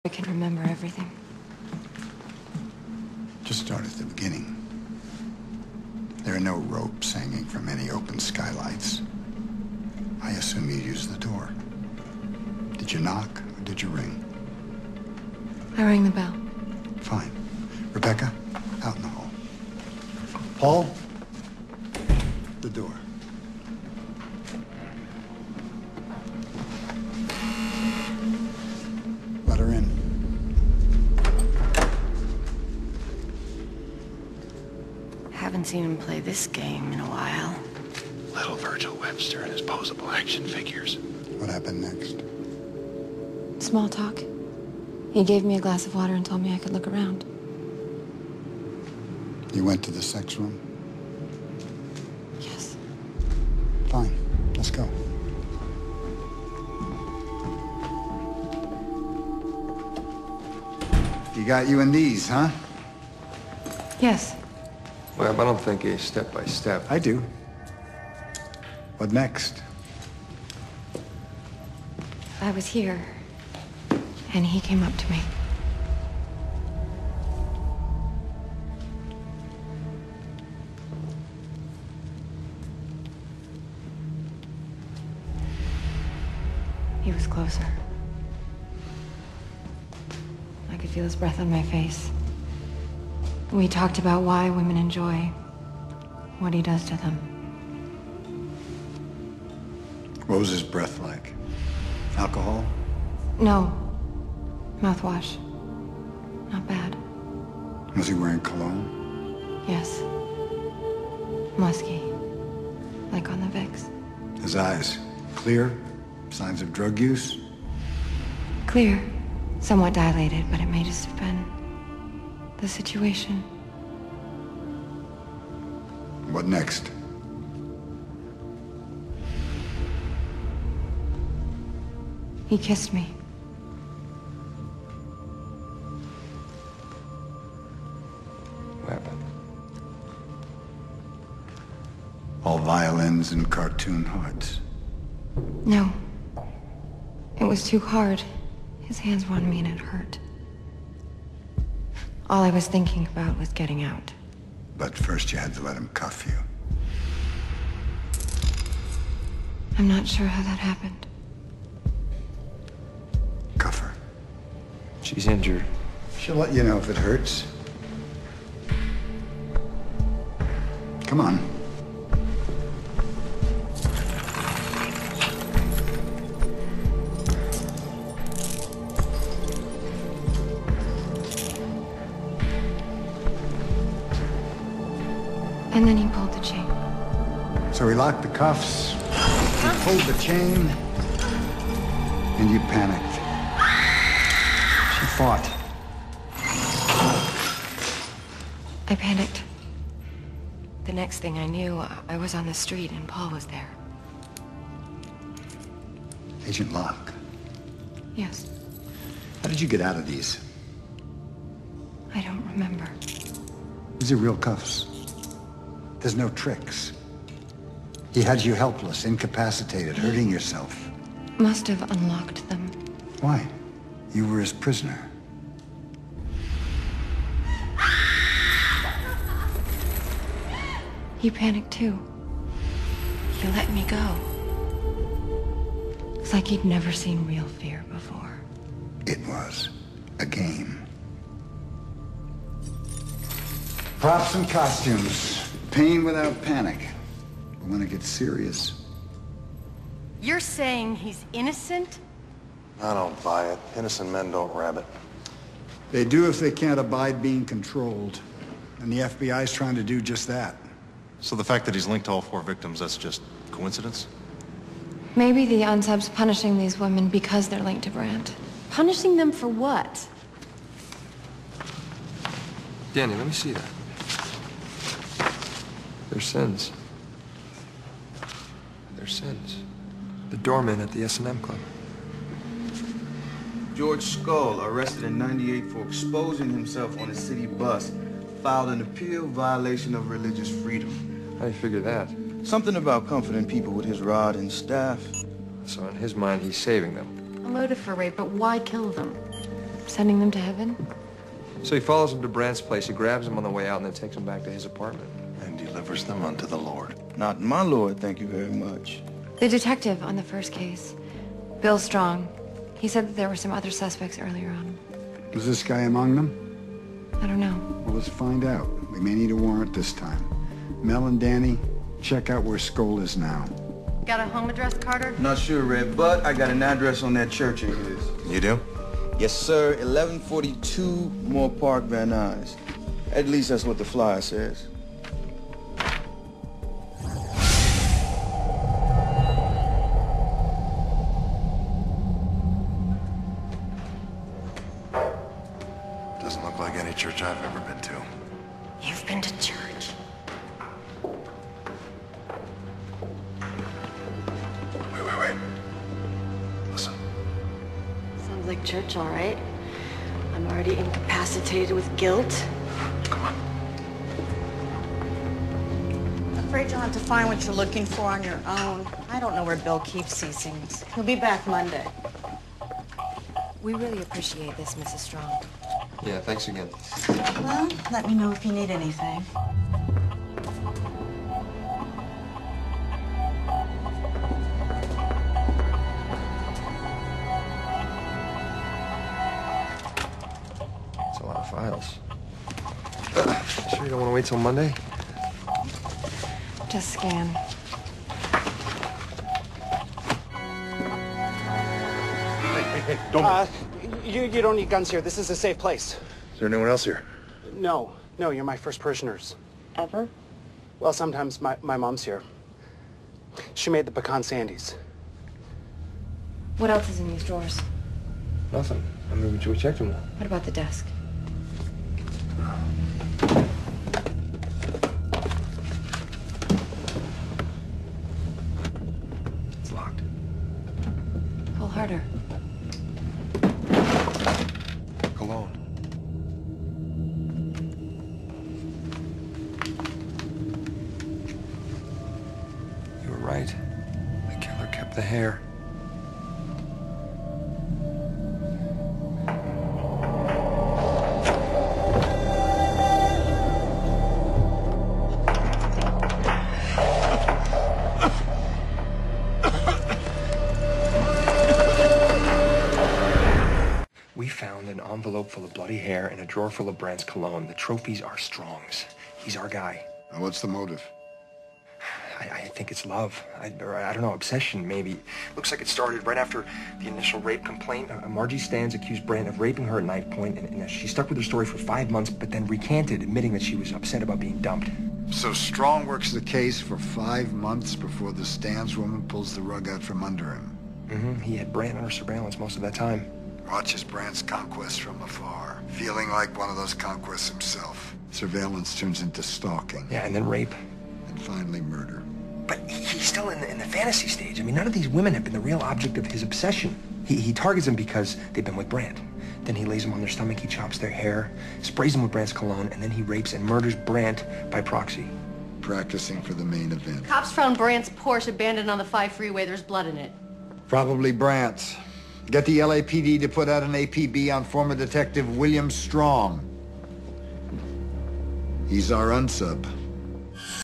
I can remember everything. Just start at the beginning. There are no ropes hanging from any open skylights. I assume you used the door. Did you knock or did you ring? I rang the bell. Fine. Rebecca, out in the hall. Paul, the door. Let her in. Haven't seen him play this game in a while. Little Virgil Webster and his posable action figures. What happened next? Small talk. He gave me a glass of water and told me I could look around. You went to the sex room? Yes. Fine. Let's go. He got you in these, huh? Yes. Webb, I don't think a step-by-step. I do. What next? I was here, and he came up to me. He was closer. I could feel his breath on my face. We talked about why women enjoy what he does to them. What was his breath like? Alcohol? No. Mouthwash. Not bad. Was he wearing cologne? Yes. Musky. Like on the Vicks. His eyes? Clear? Signs of drug use? Clear. Somewhat dilated, but it may just have been the situation. What next? He kissed me. Webb. All violins and cartoon hearts. No. It was too hard. His hands were on me and it hurt. All I was thinking about was getting out. But first you had to let him cuff you. I'm not sure how that happened. Cuff her. She's injured. She'll let you know if it hurts. Come on. And then he pulled the chain. So he locked the cuffs, he pulled the chain, and you panicked. She fought. I panicked. The next thing I knew, I was on the street and Paul was there. Agent Locke, Yes. how did you get out of these? I don't remember. These are real cuffs. There's no tricks. He had you helpless, incapacitated, hurting yourself. Must have unlocked them. Why? You were his prisoner. He panicked too. He let me go. It's like he'd never seen real fear before. It was a game. Props and costumes. Pain without panic. But when it gets serious... You're saying he's innocent? I don't buy it. Innocent men don't rabbit. They do if they can't abide being controlled. And the FBI's trying to do just that. So the fact that he's linked to all 4 victims, that's just coincidence? Maybe the unsub's punishing these women because they're linked to Brandt. Punishing them for what? Danny, let me see that. Their sins. Their sins. The doorman at the S&M Club. George Skull, arrested in '98 for exposing himself on a city bus, filed an appeal violation of religious freedom. How do you figure that? Something about comforting people with his rod and staff. So in his mind, he's saving them. A motive for rape, but why kill them? Sending them to heaven? So he follows him to Brandt's place, he grabs him on the way out, and then takes him back to his apartment. And delivers them unto the Lord. Not my lord, thank you very much. The detective on the first case, Bill Strong, he said that there were some other suspects earlier on. Was this guy among them? I don't know. Well, let's find out. We may need a warrant this time. Mel and Danny, check out where Skoll is now. Got a home address, Carter? Not sure, Red, but I got an address on that church of his. You do? Yes, sir. 1142 Moore Park, Van Nuys. At least that's what the flyer says. Doesn't look like any church I've ever been to. You've been to church. Wait. Listen. Sounds like church, all right. I'm already incapacitated with guilt. Come on. Afraid you'll have to find what you're looking for on your own. I don't know where Bill keeps these things. He'll be back Monday. We really appreciate this, Mrs. Strong. Yeah, thanks again. Well, let me know if you need anything. It's a lot of files. Sure you don't want to wait till Monday? Just scan. Hey, don't... You don't need guns here. This is a safe place. Is there anyone else here? No, you're my first parishioners. Ever? Well, sometimes my mom's here. She made the pecan sandies. What else is in these drawers? Nothing. I mean, we checked them all. What about the desk? It's locked. Pull harder. Cologne. You were right. The killer kept the hair. We found an envelope full of bloody hair and a drawer full of Brandt's cologne. The trophies are Strong's. He's our guy. Now, what's the motive? I think it's love. Or I don't know, obsession, maybe. Looks like it started right after the initial rape complaint. Margie Stans accused Brandt of raping her at knife point, and she stuck with her story for 5 months, but then recanted, admitting that she was upset about being dumped. So Strong works the case for 5 months before the Stans woman pulls the rug out from under him. Mm-hmm. He had Brandt under surveillance most of that time. Watches Brandt's conquest from afar, feeling like one of those conquests himself. Surveillance turns into stalking. Yeah, and then rape. And finally murder. But he's still in the fantasy stage. I mean, none of these women have been the real object of his obsession. He targets them because they've been with Brandt. Then he lays them on their stomach, he chops their hair, sprays them with Brandt's cologne, and then he rapes and murders Brandt by proxy. Practicing for the main event. Cops found Brandt's Porsche abandoned on the 5 freeway. There's blood in it. Probably Brandt's. Get the LAPD to put out an APB on former detective William Strong. He's our unsub.